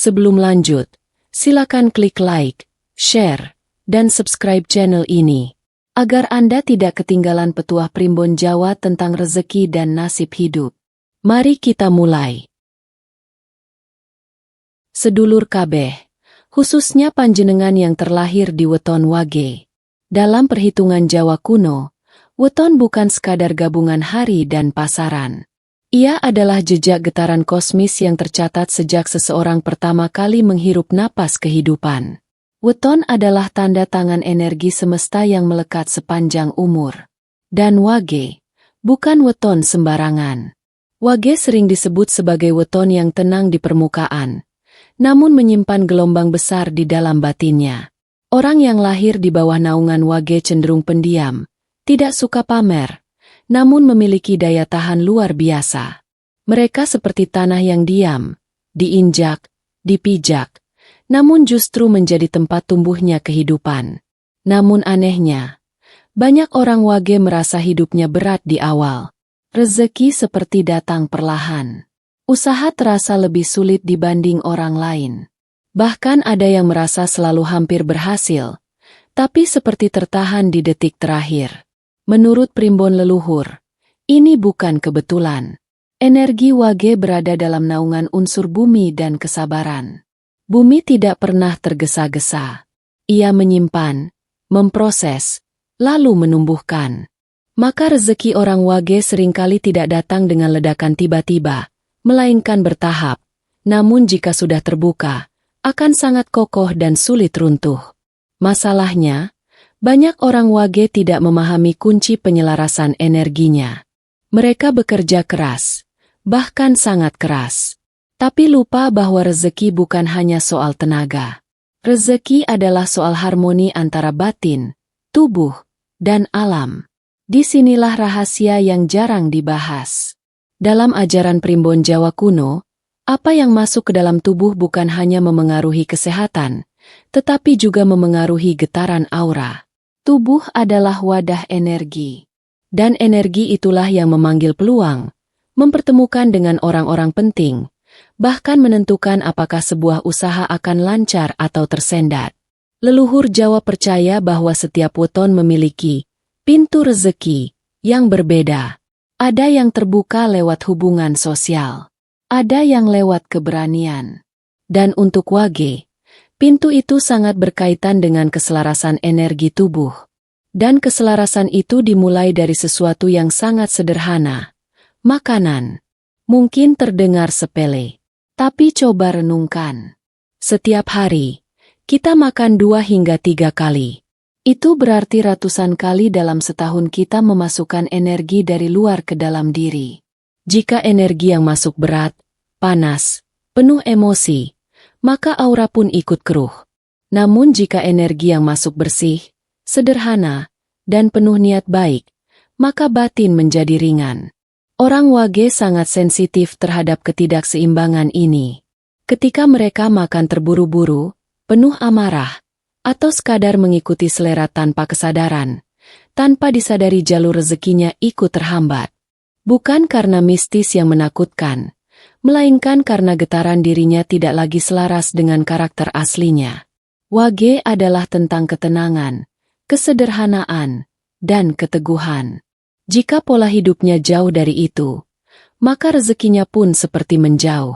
Sebelum lanjut, silakan klik like, share, dan subscribe channel ini, agar Anda tidak ketinggalan petuah Primbon Jawa tentang rezeki dan nasib hidup. Mari kita mulai. Sedulur kabeh, khususnya panjenengan yang terlahir di weton Wage. Dalam perhitungan Jawa kuno, weton bukan sekadar gabungan hari dan pasaran. Ia adalah jejak getaran kosmis yang tercatat sejak seseorang pertama kali menghirup napas kehidupan. Weton adalah tanda tangan energi semesta yang melekat sepanjang umur. Dan Wage, bukan weton sembarangan. Wage sering disebut sebagai weton yang tenang di permukaan, namun menyimpan gelombang besar di dalam batinnya. Orang yang lahir di bawah naungan Wage cenderung pendiam, tidak suka pamer, namun memiliki daya tahan luar biasa. Mereka seperti tanah yang diam, diinjak, dipijak, namun justru menjadi tempat tumbuhnya kehidupan. Namun anehnya, banyak orang Wage merasa hidupnya berat di awal. Rezeki seperti datang perlahan. Usaha terasa lebih sulit dibanding orang lain. Bahkan ada yang merasa selalu hampir berhasil, tapi seperti tertahan di detik terakhir. Menurut primbon leluhur, ini bukan kebetulan. Energi Wage berada dalam naungan unsur bumi dan kesabaran. Bumi tidak pernah tergesa-gesa. Ia menyimpan, memproses, lalu menumbuhkan. Maka rezeki orang Wage seringkali tidak datang dengan ledakan tiba-tiba, melainkan bertahap. Namun jika sudah terbuka, akan sangat kokoh dan sulit runtuh. Masalahnya, banyak orang Wage tidak memahami kunci penyelarasan energinya. Mereka bekerja keras, bahkan sangat keras. Tapi lupa bahwa rezeki bukan hanya soal tenaga. Rezeki adalah soal harmoni antara batin, tubuh, dan alam. Disinilah rahasia yang jarang dibahas. Dalam ajaran primbon Jawa kuno, apa yang masuk ke dalam tubuh bukan hanya memengaruhi kesehatan, tetapi juga memengaruhi getaran aura. Tubuh adalah wadah energi. Dan energi itulah yang memanggil peluang, mempertemukan dengan orang-orang penting, bahkan menentukan apakah sebuah usaha akan lancar atau tersendat. Leluhur Jawa percaya bahwa setiap weton memiliki pintu rezeki yang berbeda. Ada yang terbuka lewat hubungan sosial. Ada yang lewat keberanian. Dan untuk Wage, pintu itu sangat berkaitan dengan keselarasan energi tubuh. Dan keselarasan itu dimulai dari sesuatu yang sangat sederhana. Makanan. Mungkin terdengar sepele. Tapi coba renungkan. Setiap hari, kita makan 2 hingga 3 kali. Itu berarti ratusan kali dalam setahun kita memasukkan energi dari luar ke dalam diri. Jika energi yang masuk berat, panas, penuh emosi, maka aura pun ikut keruh. Namun jika energi yang masuk bersih, sederhana, dan penuh niat baik, maka batin menjadi ringan. Orang Wage sangat sensitif terhadap ketidakseimbangan ini. Ketika mereka makan terburu-buru, penuh amarah, atau sekadar mengikuti selera tanpa kesadaran, tanpa disadari jalur rezekinya ikut terhambat. Bukan karena mistis yang menakutkan, melainkan karena getaran dirinya tidak lagi selaras dengan karakter aslinya. Wage adalah tentang ketenangan, kesederhanaan, dan keteguhan. Jika pola hidupnya jauh dari itu, maka rezekinya pun seperti menjauh.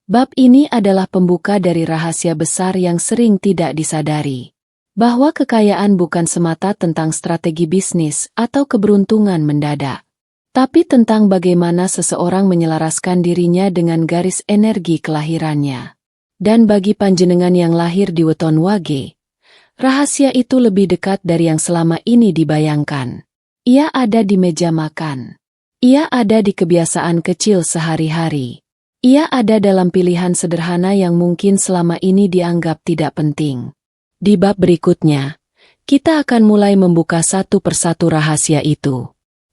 Bab ini adalah pembuka dari rahasia besar yang sering tidak disadari. Bahwa kekayaan bukan semata tentang strategi bisnis atau keberuntungan mendadak. Tapi tentang bagaimana seseorang menyelaraskan dirinya dengan garis energi kelahirannya. Dan bagi panjenengan yang lahir di weton Wage, rahasia itu lebih dekat dari yang selama ini dibayangkan. Ia ada di meja makan. Ia ada di kebiasaan kecil sehari-hari. Ia ada dalam pilihan sederhana yang mungkin selama ini dianggap tidak penting. Di bab berikutnya, kita akan mulai membuka satu persatu rahasia itu.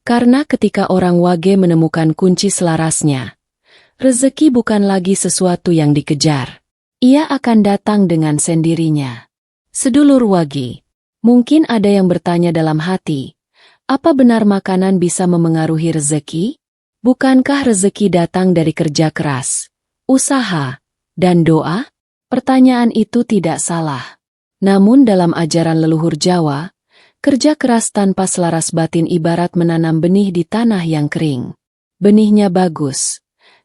Karena ketika orang Wage menemukan kunci selarasnya, rezeki bukan lagi sesuatu yang dikejar. Ia akan datang dengan sendirinya. Sedulur Wage, mungkin ada yang bertanya dalam hati, apa benar makanan bisa memengaruhi rezeki? Bukankah rezeki datang dari kerja keras, usaha, dan doa? Pertanyaan itu tidak salah. Namun dalam ajaran leluhur Jawa, kerja keras tanpa selaras batin ibarat menanam benih di tanah yang kering. Benihnya bagus,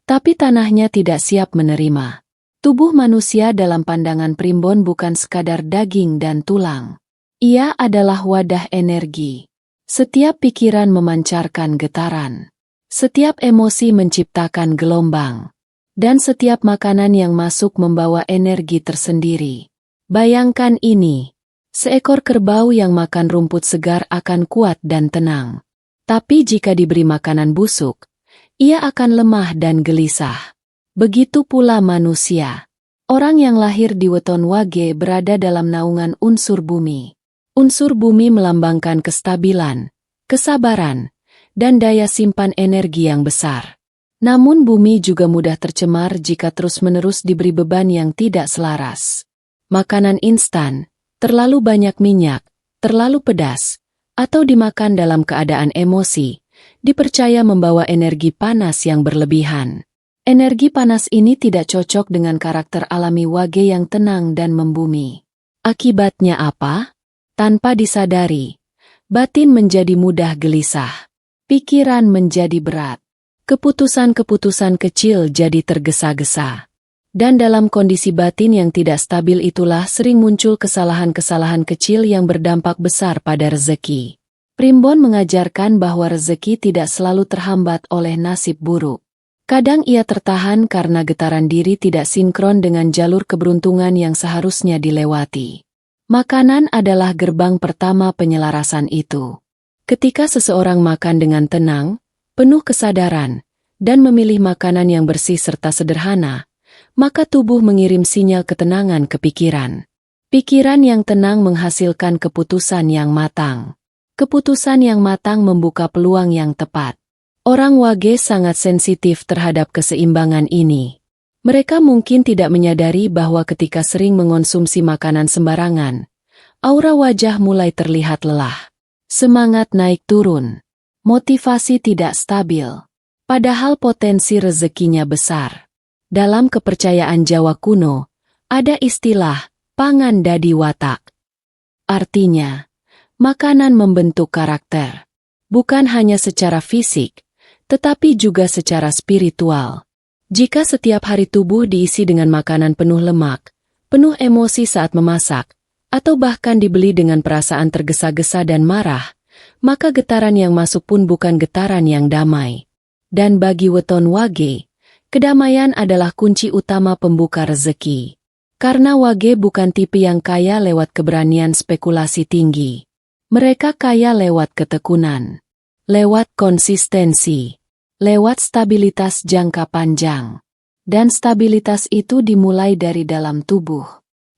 tapi tanahnya tidak siap menerima. Tubuh manusia dalam pandangan Primbon bukan sekadar daging dan tulang. Ia adalah wadah energi. Setiap pikiran memancarkan getaran. Setiap emosi menciptakan gelombang. Dan setiap makanan yang masuk membawa energi tersendiri. Bayangkan ini. Seekor kerbau yang makan rumput segar akan kuat dan tenang. Tapi jika diberi makanan busuk, ia akan lemah dan gelisah. Begitu pula manusia. Orang yang lahir di weton Wage berada dalam naungan unsur bumi. Unsur bumi melambangkan kestabilan, kesabaran, dan daya simpan energi yang besar. Namun bumi juga mudah tercemar jika terus-menerus diberi beban yang tidak selaras. Makanan instan, terlalu banyak minyak, terlalu pedas, atau dimakan dalam keadaan emosi, dipercaya membawa energi panas yang berlebihan. Energi panas ini tidak cocok dengan karakter alami Wage yang tenang dan membumi. Akibatnya apa? Tanpa disadari, batin menjadi mudah gelisah. Pikiran menjadi berat. Keputusan-keputusan kecil jadi tergesa-gesa. Dan dalam kondisi batin yang tidak stabil itulah sering muncul kesalahan-kesalahan kecil yang berdampak besar pada rezeki. Primbon mengajarkan bahwa rezeki tidak selalu terhambat oleh nasib buruk. Kadang ia tertahan karena getaran diri tidak sinkron dengan jalur keberuntungan yang seharusnya dilewati. Makanan adalah gerbang pertama penyelarasan itu. Ketika seseorang makan dengan tenang, penuh kesadaran, dan memilih makanan yang bersih serta sederhana, maka tubuh mengirim sinyal ketenangan ke pikiran. Pikiran yang tenang menghasilkan keputusan yang matang. Keputusan yang matang membuka peluang yang tepat. Orang Wage sangat sensitif terhadap keseimbangan ini. Mereka mungkin tidak menyadari bahwa ketika sering mengonsumsi makanan sembarangan, aura wajah mulai terlihat lelah. Semangat naik turun. Motivasi tidak stabil. Padahal potensi rezekinya besar. Dalam kepercayaan Jawa kuno, ada istilah, pangan dadi watak. Artinya, makanan membentuk karakter. Bukan hanya secara fisik, tetapi juga secara spiritual. Jika setiap hari tubuh diisi dengan makanan penuh lemak, penuh emosi saat memasak, atau bahkan dibeli dengan perasaan tergesa-gesa dan marah, maka getaran yang masuk pun bukan getaran yang damai. Dan bagi weton Wage, kedamaian adalah kunci utama pembuka rezeki. Karena Wage bukan tipe yang kaya lewat keberanian spekulasi tinggi. Mereka kaya lewat ketekunan, lewat konsistensi, lewat stabilitas jangka panjang. Dan stabilitas itu dimulai dari dalam tubuh.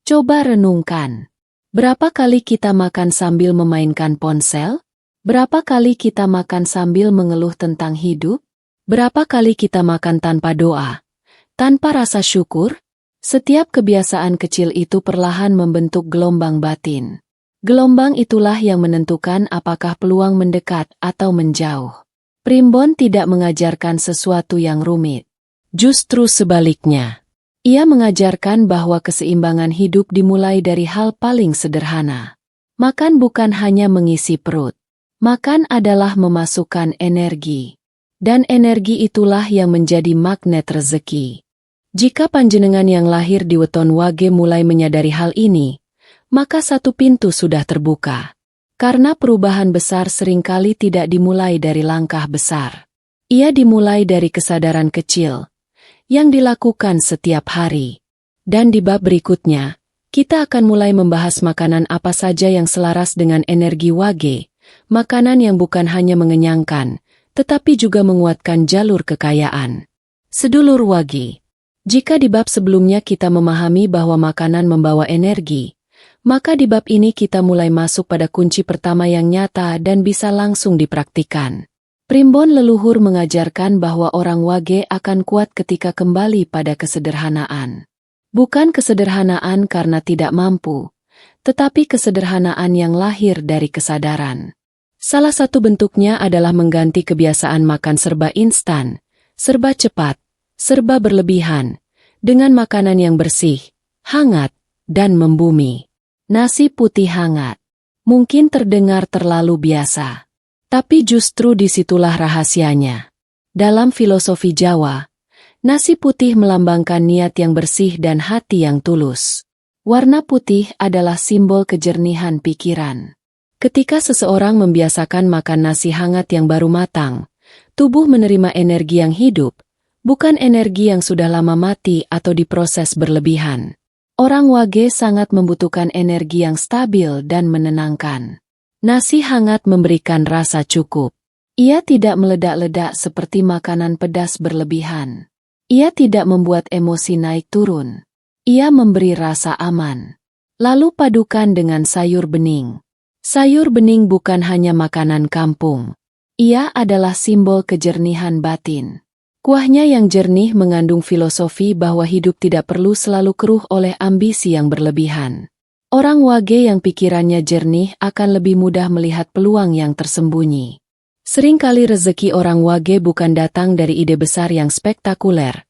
Coba renungkan. Berapa kali kita makan sambil memainkan ponsel? Berapa kali kita makan sambil mengeluh tentang hidup? Berapa kali kita makan tanpa doa? Tanpa rasa syukur? Setiap kebiasaan kecil itu perlahan membentuk gelombang batin. Gelombang itulah yang menentukan apakah peluang mendekat atau menjauh. Primbon tidak mengajarkan sesuatu yang rumit. Justru sebaliknya. Ia mengajarkan bahwa keseimbangan hidup dimulai dari hal paling sederhana. Makan bukan hanya mengisi perut. Makan adalah memasukkan energi. Dan energi itulah yang menjadi magnet rezeki. Jika panjenengan yang lahir di weton Wage mulai menyadari hal ini, maka satu pintu sudah terbuka. Karena perubahan besar seringkali tidak dimulai dari langkah besar. Ia dimulai dari kesadaran kecil, yang dilakukan setiap hari. Dan di bab berikutnya, kita akan mulai membahas makanan apa saja yang selaras dengan energi Wage, makanan yang bukan hanya mengenyangkan, tetapi juga menguatkan jalur kekayaan. Sedulur Wage, jika di bab sebelumnya kita memahami bahwa makanan membawa energi, maka di bab ini kita mulai masuk pada kunci pertama yang nyata dan bisa langsung dipraktikan. Primbon leluhur mengajarkan bahwa orang Wage akan kuat ketika kembali pada kesederhanaan. Bukan kesederhanaan karena tidak mampu, tetapi kesederhanaan yang lahir dari kesadaran. Salah satu bentuknya adalah mengganti kebiasaan makan serba instan, serba cepat, serba berlebihan, dengan makanan yang bersih, hangat, dan membumi. Nasi putih hangat. Mungkin terdengar terlalu biasa. Tapi justru disitulah rahasianya. Dalam filosofi Jawa, nasi putih melambangkan niat yang bersih dan hati yang tulus. Warna putih adalah simbol kejernihan pikiran. Ketika seseorang membiasakan makan nasi hangat yang baru matang, tubuh menerima energi yang hidup, bukan energi yang sudah lama mati atau diproses berlebihan. Orang Wage sangat membutuhkan energi yang stabil dan menenangkan. Nasi hangat memberikan rasa cukup. Ia tidak meledak-ledak seperti makanan pedas berlebihan. Ia tidak membuat emosi naik turun. Ia memberi rasa aman. Lalu padukan dengan sayur bening. Sayur bening bukan hanya makanan kampung. Ia adalah simbol kejernihan batin. Kuahnya yang jernih mengandung filosofi bahwa hidup tidak perlu selalu keruh oleh ambisi yang berlebihan. Orang Wage yang pikirannya jernih akan lebih mudah melihat peluang yang tersembunyi. Seringkali rezeki orang Wage bukan datang dari ide besar yang spektakuler,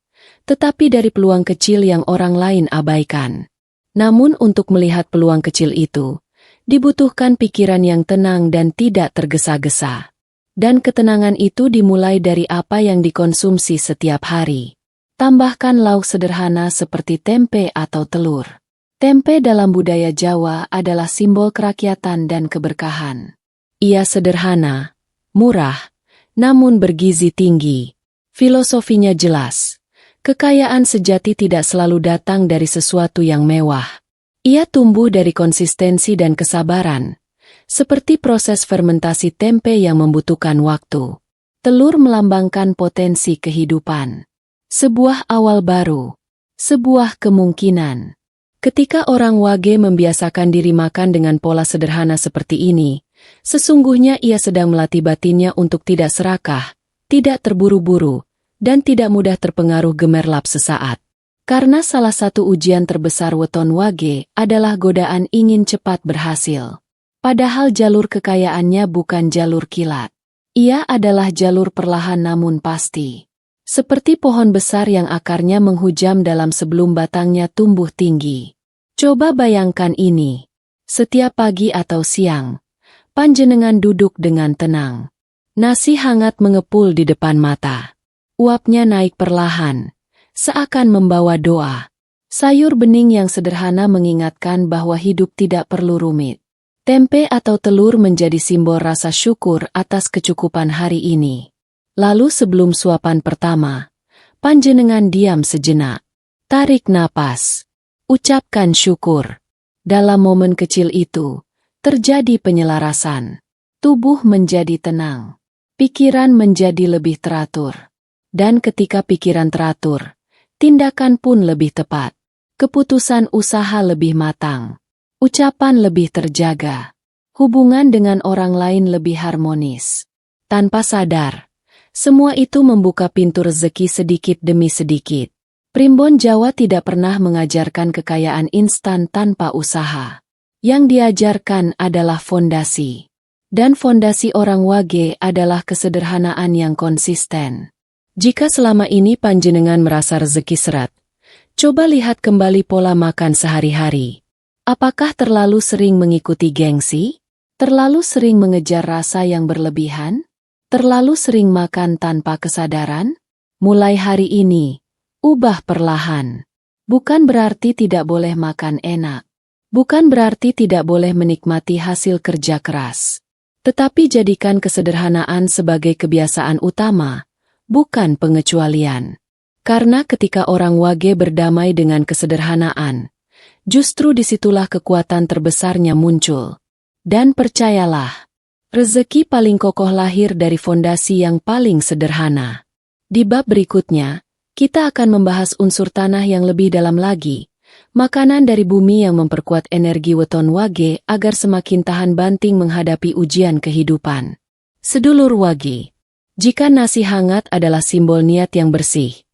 tetapi dari peluang kecil yang orang lain abaikan. Namun untuk melihat peluang kecil itu, dibutuhkan pikiran yang tenang dan tidak tergesa-gesa. Dan ketenangan itu dimulai dari apa yang dikonsumsi setiap hari. Tambahkan lauk sederhana seperti tempe atau telur. Tempe dalam budaya Jawa adalah simbol kerakyatan dan keberkahan. Ia sederhana, murah, namun bergizi tinggi. Filosofinya jelas. Kekayaan sejati tidak selalu datang dari sesuatu yang mewah. Ia tumbuh dari konsistensi dan kesabaran. Seperti proses fermentasi tempe yang membutuhkan waktu. Telur melambangkan potensi kehidupan. Sebuah awal baru. Sebuah kemungkinan. Ketika orang Wage membiasakan diri makan dengan pola sederhana seperti ini, sesungguhnya ia sedang melatih batinnya untuk tidak serakah, tidak terburu-buru, dan tidak mudah terpengaruh gemerlap sesaat. Karena salah satu ujian terbesar weton Wage adalah godaan ingin cepat berhasil. Padahal jalur kekayaannya bukan jalur kilat. Ia adalah jalur perlahan namun pasti. Seperti pohon besar yang akarnya menghujam dalam sebelum batangnya tumbuh tinggi. Coba bayangkan ini. Setiap pagi atau siang, panjenengan duduk dengan tenang. Nasi hangat mengepul di depan mata. Uapnya naik perlahan, seakan membawa doa. Sayur bening yang sederhana mengingatkan bahwa hidup tidak perlu rumit. Tempe atau telur menjadi simbol rasa syukur atas kecukupan hari ini. Lalu sebelum suapan pertama, panjenengan diam sejenak. Tarik napas. Ucapkan syukur. Dalam momen kecil itu, terjadi penyelarasan. Tubuh menjadi tenang. Pikiran menjadi lebih teratur. Dan ketika pikiran teratur, tindakan pun lebih tepat. Keputusan usaha lebih matang. Ucapan lebih terjaga. Hubungan dengan orang lain lebih harmonis. Tanpa sadar, semua itu membuka pintu rezeki sedikit demi sedikit. Primbon Jawa tidak pernah mengajarkan kekayaan instan tanpa usaha. Yang diajarkan adalah fondasi. Dan fondasi orang Wage adalah kesederhanaan yang konsisten. Jika selama ini panjenengan merasa rezeki seret, coba lihat kembali pola makan sehari-hari. Apakah terlalu sering mengikuti gengsi? Terlalu sering mengejar rasa yang berlebihan? Terlalu sering makan tanpa kesadaran? Mulai hari ini, ubah perlahan. Bukan berarti tidak boleh makan enak. Bukan berarti tidak boleh menikmati hasil kerja keras. Tetapi jadikan kesederhanaan sebagai kebiasaan utama, bukan pengecualian. Karena ketika orang Wage berdamai dengan kesederhanaan, justru disitulah kekuatan terbesarnya muncul. Dan percayalah, rezeki paling kokoh lahir dari fondasi yang paling sederhana. Di bab berikutnya, kita akan membahas unsur tanah yang lebih dalam lagi, makanan dari bumi yang memperkuat energi weton Wage agar semakin tahan banting menghadapi ujian kehidupan. Sedulur Wage, jika nasi hangat adalah simbol niat yang bersih,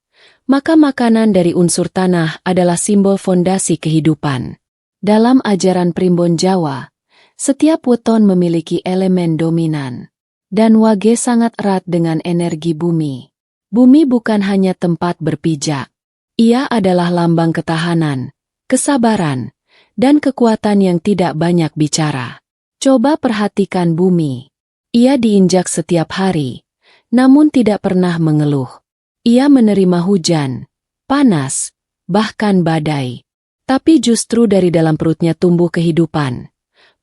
maka makanan dari unsur tanah adalah simbol fondasi kehidupan. Dalam ajaran Primbon Jawa, setiap weton memiliki elemen dominan. Dan Wage sangat erat dengan energi bumi. Bumi bukan hanya tempat berpijak. Ia adalah lambang ketahanan, kesabaran, dan kekuatan yang tidak banyak bicara. Coba perhatikan bumi. Ia diinjak setiap hari, namun tidak pernah mengeluh. Ia menerima hujan, panas, bahkan badai. Tapi justru dari dalam perutnya tumbuh kehidupan.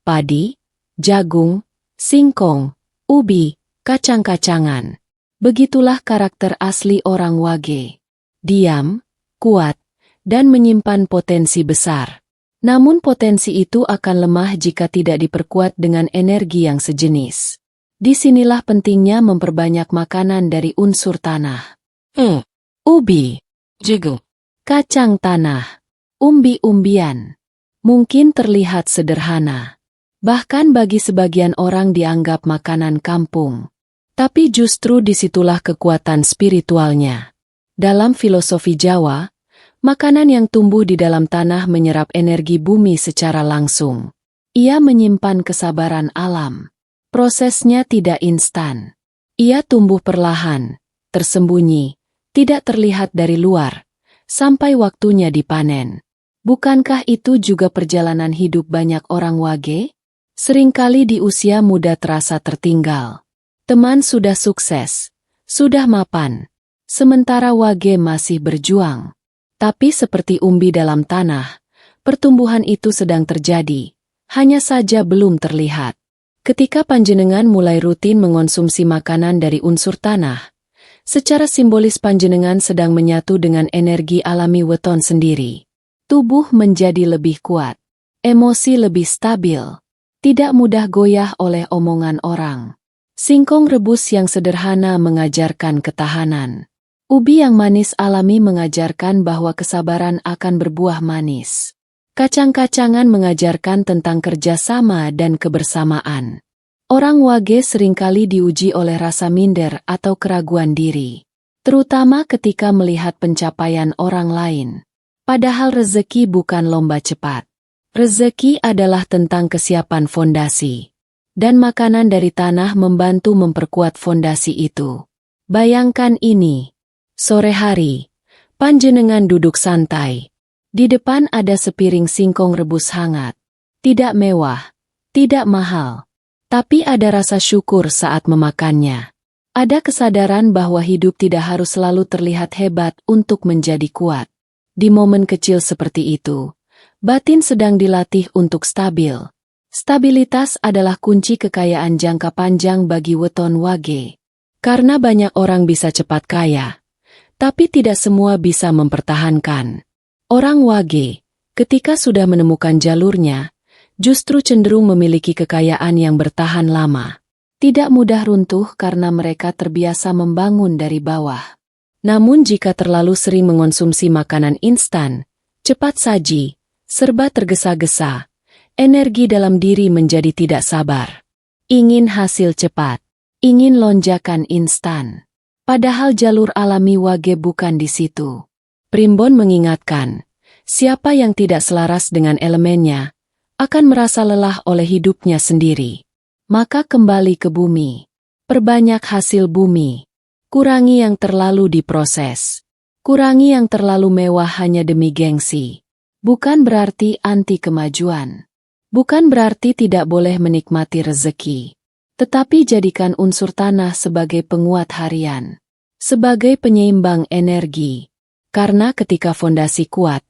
Padi, jagung, singkong, ubi, kacang-kacangan. Begitulah karakter asli orang Wage. Diam, kuat, dan menyimpan potensi besar. Namun potensi itu akan lemah jika tidak diperkuat dengan energi yang sejenis. Disinilah pentingnya memperbanyak makanan dari unsur tanah. Ubi, jagung, kacang tanah, umbi-umbian. Mungkin terlihat sederhana. Bahkan bagi sebagian orang dianggap makanan kampung. Tapi justru disitulah kekuatan spiritualnya. Dalam filosofi Jawa, makanan yang tumbuh di dalam tanah menyerap energi bumi secara langsung. Ia menyimpan kesabaran alam. Prosesnya tidak instan. Ia tumbuh perlahan, tersembunyi, tidak terlihat dari luar, sampai waktunya dipanen. Bukankah itu juga perjalanan hidup banyak orang Wage? Seringkali di usia muda terasa tertinggal. Teman sudah sukses, sudah mapan, sementara Wage masih berjuang. Tapi seperti umbi dalam tanah, pertumbuhan itu sedang terjadi, hanya saja belum terlihat. Ketika panjenengan mulai rutin mengonsumsi makanan dari unsur tanah, secara simbolis panjenengan sedang menyatu dengan energi alami weton sendiri. Tubuh menjadi lebih kuat, emosi lebih stabil, tidak mudah goyah oleh omongan orang. Singkong rebus yang sederhana mengajarkan ketahanan. Ubi yang manis alami mengajarkan bahwa kesabaran akan berbuah manis. Kacang-kacangan mengajarkan tentang kerjasama dan kebersamaan. Orang Wage seringkali diuji oleh rasa minder atau keraguan diri, terutama ketika melihat pencapaian orang lain. Padahal rezeki bukan lomba cepat. Rezeki adalah tentang kesiapan fondasi. Dan makanan dari tanah membantu memperkuat fondasi itu. Bayangkan ini. Sore hari, panjenengan duduk santai. Di depan ada sepiring singkong rebus hangat. Tidak mewah, tidak mahal. Tapi ada rasa syukur saat memakannya. Ada kesadaran bahwa hidup tidak harus selalu terlihat hebat untuk menjadi kuat. Di momen kecil seperti itu, batin sedang dilatih untuk stabil. Stabilitas adalah kunci kekayaan jangka panjang bagi weton Wage. Karena banyak orang bisa cepat kaya, tapi tidak semua bisa mempertahankan. Orang Wage, ketika sudah menemukan jalurnya, justru cenderung memiliki kekayaan yang bertahan lama. Tidak mudah runtuh karena mereka terbiasa membangun dari bawah. Namun jika terlalu sering mengonsumsi makanan instan, cepat saji, serba tergesa-gesa, energi dalam diri menjadi tidak sabar. Ingin hasil cepat, ingin lonjakan instan. Padahal jalur alami Wage bukan di situ. Primbon mengingatkan, siapa yang tidak selaras dengan elemennya, akan merasa lelah oleh hidupnya sendiri. Maka kembali ke bumi. Perbanyak hasil bumi. Kurangi yang terlalu diproses. Kurangi yang terlalu mewah hanya demi gengsi. Bukan berarti anti kemajuan. Bukan berarti tidak boleh menikmati rezeki. Tetapi jadikan unsur tanah sebagai penguat harian. Sebagai penyeimbang energi. Karena ketika fondasi kuat,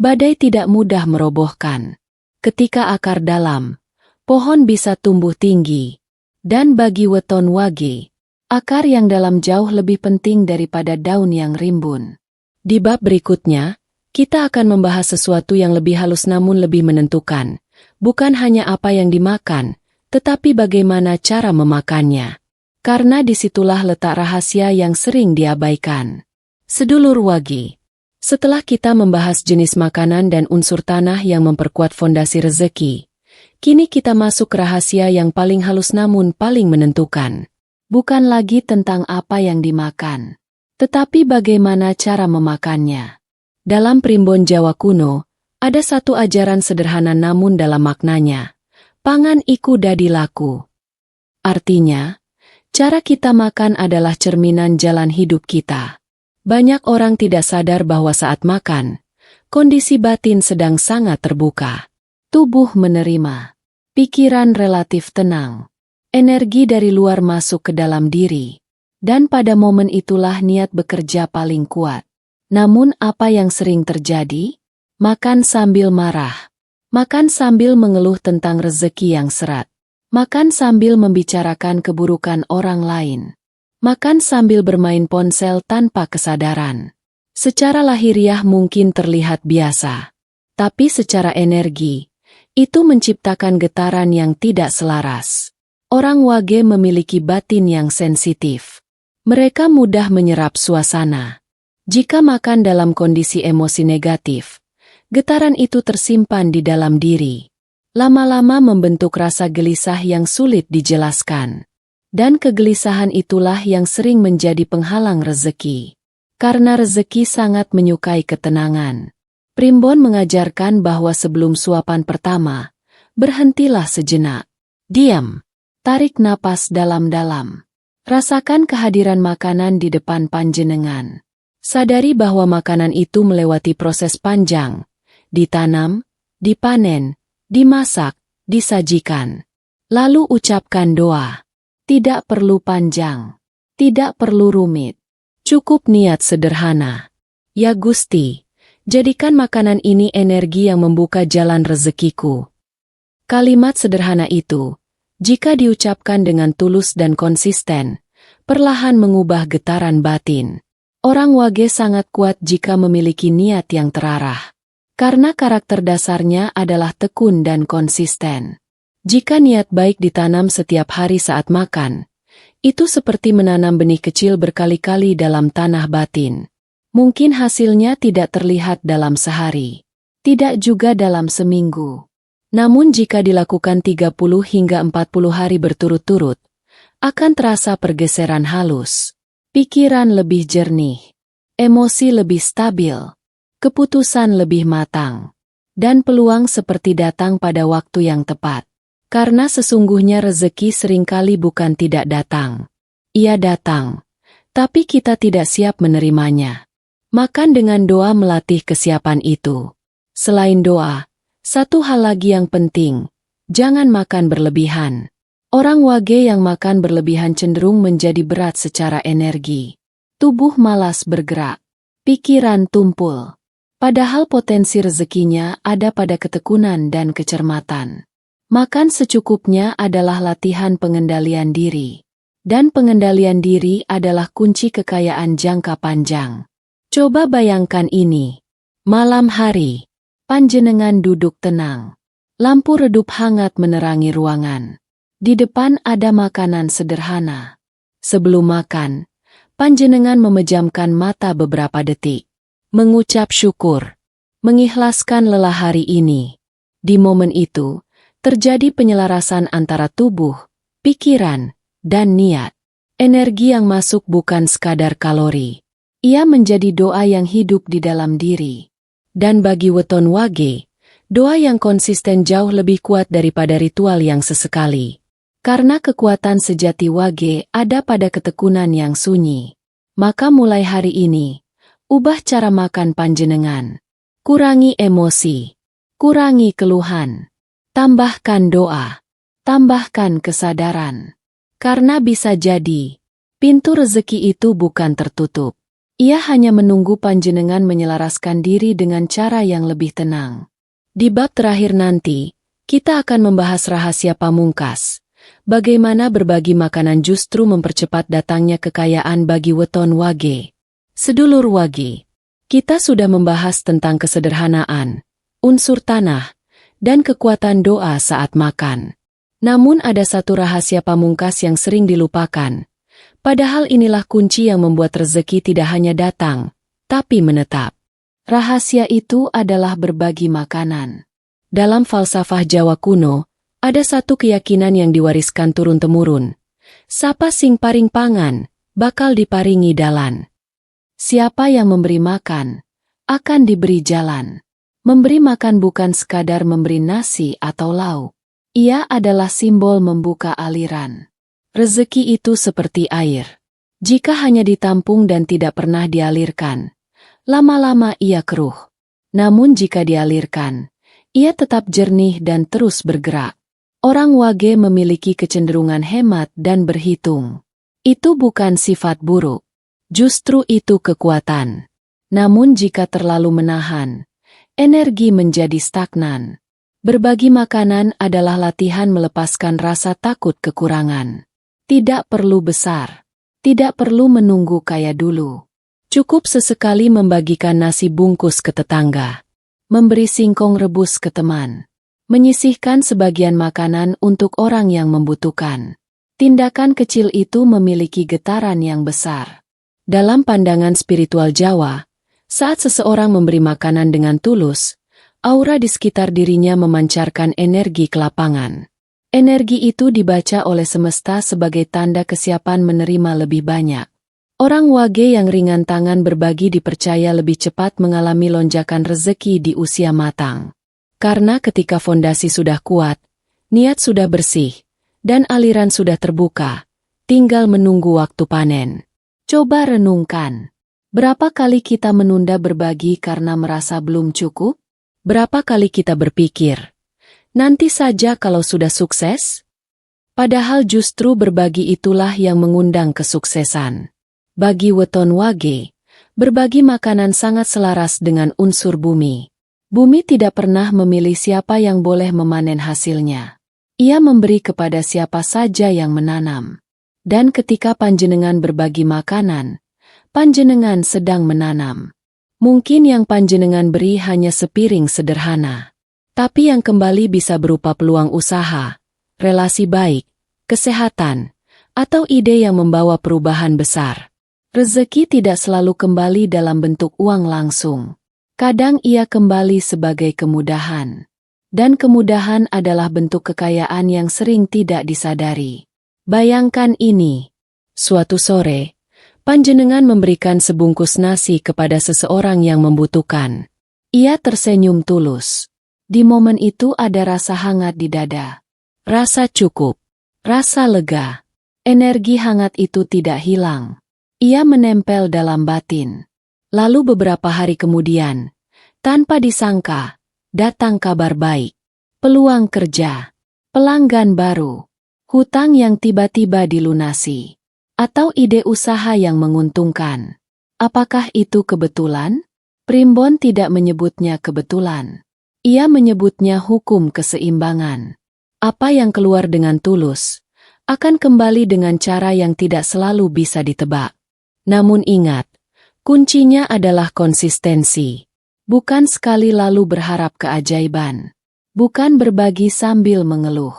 badai tidak mudah merobohkan. Ketika akar dalam, pohon bisa tumbuh tinggi. Dan bagi weton Wage, akar yang dalam jauh lebih penting daripada daun yang rimbun. Di bab berikutnya, kita akan membahas sesuatu yang lebih halus namun lebih menentukan. Bukan hanya apa yang dimakan, tetapi bagaimana cara memakannya. Karena disitulah letak rahasia yang sering diabaikan. Sedulur Wage, setelah kita membahas jenis makanan dan unsur tanah yang memperkuat fondasi rezeki, kini kita masuk ke rahasia yang paling halus namun paling menentukan. Bukan lagi tentang apa yang dimakan, tetapi bagaimana cara memakannya. Dalam primbon Jawa kuno, ada satu ajaran sederhana namun dalam maknanya. Pangan iku dadi laku. Artinya, cara kita makan adalah cerminan jalan hidup kita. Banyak orang tidak sadar bahwa saat makan, Kondisi batin sedang sangat terbuka. Tubuh menerima. Pikiran relatif tenang. Energi dari luar masuk ke dalam diri. Dan pada momen itulah niat bekerja paling kuat. Namun apa yang sering terjadi? Makan sambil marah. Makan sambil mengeluh tentang rezeki yang seret. Makan sambil membicarakan keburukan orang lain. Makan sambil bermain ponsel tanpa kesadaran. Secara lahiriah mungkin terlihat biasa. Tapi secara energi, itu menciptakan getaran yang tidak selaras. Orang Wage memiliki batin yang sensitif. Mereka mudah menyerap suasana. Jika makan dalam kondisi emosi negatif, getaran itu tersimpan di dalam diri. Lama-lama membentuk rasa gelisah yang sulit dijelaskan. Dan kegelisahan itulah yang sering menjadi penghalang rezeki. Karena rezeki sangat menyukai ketenangan. Primbon mengajarkan bahwa sebelum suapan pertama, berhentilah sejenak. Diam. Tarik napas dalam-dalam. Rasakan kehadiran makanan di depan panjenengan. Sadari bahwa makanan itu melewati proses panjang. Ditanam, dipanen, dimasak, disajikan. Lalu ucapkan doa. Tidak perlu panjang. Tidak perlu rumit. Cukup niat sederhana. Ya Gusti, jadikan makanan ini energi yang membuka jalan rezekiku. Kalimat sederhana itu, jika diucapkan dengan tulus dan konsisten, perlahan mengubah getaran batin. Orang Wage sangat kuat jika memiliki niat yang terarah. Karena karakter dasarnya adalah tekun dan konsisten. Jika niat baik ditanam setiap hari saat makan, itu seperti menanam benih kecil berkali-kali dalam tanah batin. Mungkin hasilnya tidak terlihat dalam sehari, tidak juga dalam seminggu. Namun jika dilakukan 30 hingga 40 hari berturut-turut, akan terasa pergeseran halus. Pikiran lebih jernih, emosi lebih stabil. Keputusan lebih matang, dan peluang seperti datang pada waktu yang tepat. Karena sesungguhnya rezeki seringkali bukan tidak datang. Ia datang, tapi kita tidak siap menerimanya. Makan dengan doa melatih kesiapan itu. Selain doa, satu hal lagi yang penting, jangan makan berlebihan. Orang Wage yang makan berlebihan cenderung menjadi berat secara energi. Tubuh malas bergerak, pikiran tumpul. Padahal potensi rezekinya ada pada ketekunan dan kecermatan. Makan secukupnya adalah latihan pengendalian diri. Dan pengendalian diri adalah kunci kekayaan jangka panjang. Coba bayangkan ini. Malam hari, panjenengan duduk tenang. Lampu redup hangat menerangi ruangan. Di depan ada makanan sederhana. Sebelum makan, panjenengan memejamkan mata beberapa detik. Mengucap syukur, mengikhlaskan lelah hari ini. Di momen itu, terjadi penyelarasan antara tubuh, pikiran, dan niat. Energi yang masuk bukan sekadar kalori. Ia menjadi doa yang hidup di dalam diri. Dan bagi weton Wage, doa yang konsisten jauh lebih kuat daripada ritual yang sesekali. Karena kekuatan sejati Wage ada pada ketekunan yang sunyi. Maka mulai hari ini, ubah cara makan panjenengan. Kurangi emosi. Kurangi keluhan. Tambahkan doa. Tambahkan kesadaran. Karena bisa jadi, pintu rezeki itu bukan tertutup. Ia hanya menunggu panjenengan menyelaraskan diri dengan cara yang lebih tenang. Di bab terakhir nanti, kita akan membahas rahasia pamungkas. Bagaimana berbagi makanan justru mempercepat datangnya kekayaan bagi weton Wage. Sedulur Wage, kita sudah membahas tentang kesederhanaan, unsur tanah, dan kekuatan doa saat makan. Namun ada satu rahasia pamungkas yang sering dilupakan. Padahal inilah kunci yang membuat rezeki tidak hanya datang, tapi menetap. Rahasia itu adalah berbagi makanan. Dalam falsafah Jawa kuno, ada satu keyakinan yang diwariskan turun-temurun. Sapa sing paring pangan, bakal diparingi dalan. Siapa yang memberi makan, akan diberi jalan. Memberi makan bukan sekadar memberi nasi atau lauk. Ia adalah simbol membuka aliran. Rezeki itu seperti air. Jika hanya ditampung dan tidak pernah dialirkan, lama-lama ia keruh. Namun jika dialirkan, ia tetap jernih dan terus bergerak. Orang Wage memiliki kecenderungan hemat dan berhitung. Itu bukan sifat buruk. Justru itu kekuatan. Namun jika terlalu menahan, energi menjadi stagnan. Berbagi makanan adalah latihan melepaskan rasa takut kekurangan. Tidak perlu besar. Tidak perlu menunggu kaya dulu. Cukup sesekali membagikan nasi bungkus ke tetangga. Memberi singkong rebus ke teman. Menyisihkan sebagian makanan untuk orang yang membutuhkan. Tindakan kecil itu memiliki getaran yang besar. Dalam pandangan spiritual Jawa, saat seseorang memberi makanan dengan tulus, aura di sekitar dirinya memancarkan energi kelapangan. Energi itu dibaca oleh semesta sebagai tanda kesiapan menerima lebih banyak. Orang Wage yang ringan tangan berbagi dipercaya lebih cepat mengalami lonjakan rezeki di usia matang. Karena ketika fondasi sudah kuat, niat sudah bersih, dan aliran sudah terbuka, tinggal menunggu waktu panen. Coba renungkan. Berapa kali kita menunda berbagi karena merasa belum cukup? Berapa kali kita berpikir, nanti saja kalau sudah sukses? Padahal justru berbagi itulah yang mengundang kesuksesan. Bagi weton Wage, berbagi makanan sangat selaras dengan unsur bumi. Bumi tidak pernah memilih siapa yang boleh memanen hasilnya. Ia memberi kepada siapa saja yang menanam. Dan ketika panjenengan berbagi makanan, panjenengan sedang menanam. Mungkin yang panjenengan beri hanya sepiring sederhana. Tapi yang kembali bisa berupa peluang usaha, relasi baik, kesehatan, atau ide yang membawa perubahan besar. Rezeki tidak selalu kembali dalam bentuk uang langsung. Kadang ia kembali sebagai kemudahan. Dan kemudahan adalah bentuk kekayaan yang sering tidak disadari. Bayangkan ini. Suatu sore, panjenengan memberikan sebungkus nasi kepada seseorang yang membutuhkan. Ia tersenyum tulus. Di momen itu ada rasa hangat di dada. Rasa cukup. Rasa lega. Energi hangat itu tidak hilang. Ia menempel dalam batin. Lalu beberapa hari kemudian, tanpa disangka, datang kabar baik. Peluang kerja. Pelanggan baru. Hutang yang tiba-tiba dilunasi. Atau ide usaha yang menguntungkan. Apakah itu kebetulan? Primbon tidak menyebutnya kebetulan. Ia menyebutnya hukum keseimbangan. Apa yang keluar dengan tulus, akan kembali dengan cara yang tidak selalu bisa ditebak. Namun ingat, kuncinya adalah konsistensi. Bukan sekali lalu berharap keajaiban. Bukan berbagi sambil mengeluh.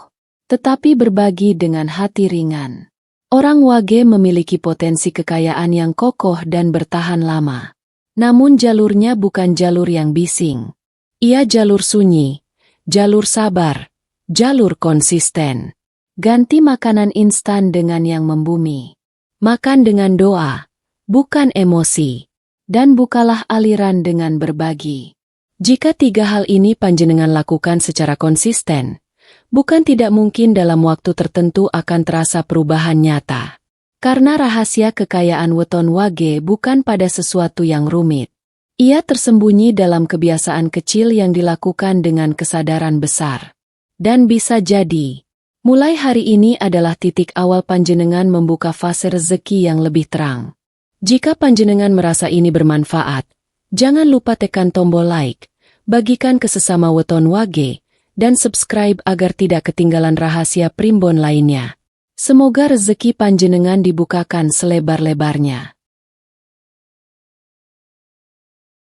Tetapi berbagi dengan hati ringan. Orang Wage memiliki potensi kekayaan yang kokoh dan bertahan lama. Namun jalurnya bukan jalur yang bising. Ia jalur sunyi, jalur sabar, jalur konsisten. Ganti makanan instan dengan yang membumi. Makan dengan doa, bukan emosi. Dan bukalah aliran dengan berbagi. Jika tiga hal ini panjenengan lakukan secara konsisten, bukan tidak mungkin dalam waktu tertentu akan terasa perubahan nyata. Karena rahasia kekayaan weton Wage bukan pada sesuatu yang rumit. Ia tersembunyi dalam kebiasaan kecil yang dilakukan dengan kesadaran besar. Dan bisa jadi, mulai hari ini adalah titik awal panjenengan membuka fase rezeki yang lebih terang. Jika panjenengan merasa ini bermanfaat, jangan lupa tekan tombol like, bagikan ke sesama weton Wage, dan subscribe agar tidak ketinggalan rahasia primbon lainnya. Semoga rezeki panjenengan dibukakan selebar-lebarnya.